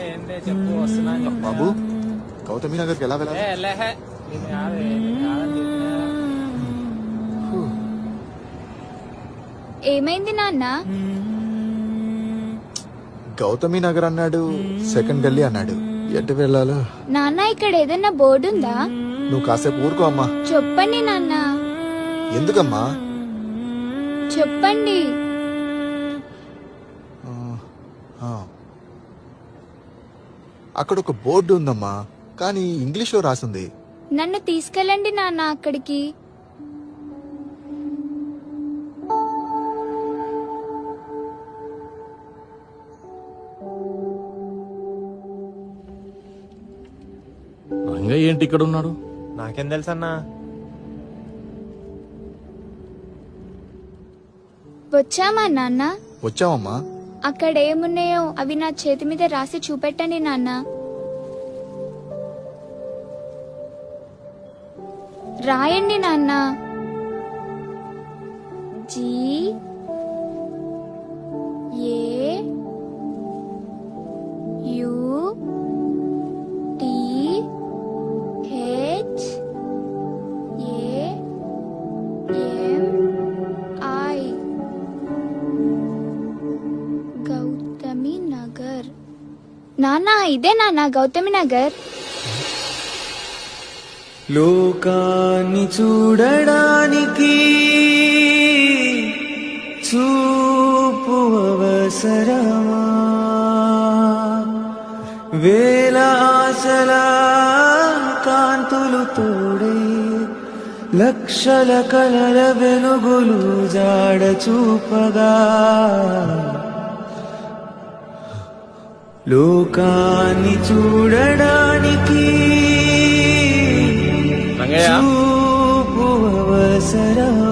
ఏందే చెప్పు వస్తున్నా అని చెప్పు. బాబు గౌతమి నగర్కి ఎలా వెళ్ళాలి? లేహే నేను కాదు నేను కాదని చెప్పినా. ఏమైంది నాన్న? గౌతమి నగర్ అన్నాడు, సెకండ్ గల్లీ అన్నాడు. ఎటు వెళ్ళాలో? నాన్న ఇక్కడ ఏదైనా బోర్డు ఉందా? నువ్వు కాసేపు ఊరుకో అమ్మా. చెప్పండి నాన్న, ఎందుకమ్మా? చెప్పండి. ఆ. అక్కడ ఒక బోర్డు ఉందమ్మా, కానీ ఇంగ్లీష్ లో రాసింది. నన్ను తీసుకెళ్ళండి నాన్న అక్కడికి. రంగయ్య ఏంటి ఇక్కడ ఉన్నాడు? నాకేం తెలుసు అన్నా. వచ్చామా నాన్న? వచ్చావమ్మా. అక్కడ ఏమున్నాయో అవి నా చేతి మీద రాసి చూపెట్టండి నాన్న. రాయండి నాన్న. G A U T H A M I Gautami Nagar. నాన్న ఇదే నాన్న గౌతమి నగర్. లోకాన్ని చూడడానికి చూపు అవసరమా, వేల ఆశల కాంతులు తోడే లక్షల కలల వెలుగులు జాడ చూపగా, లోకాన్ని చూడడానికి రంగయ్య చూపు అవసరం.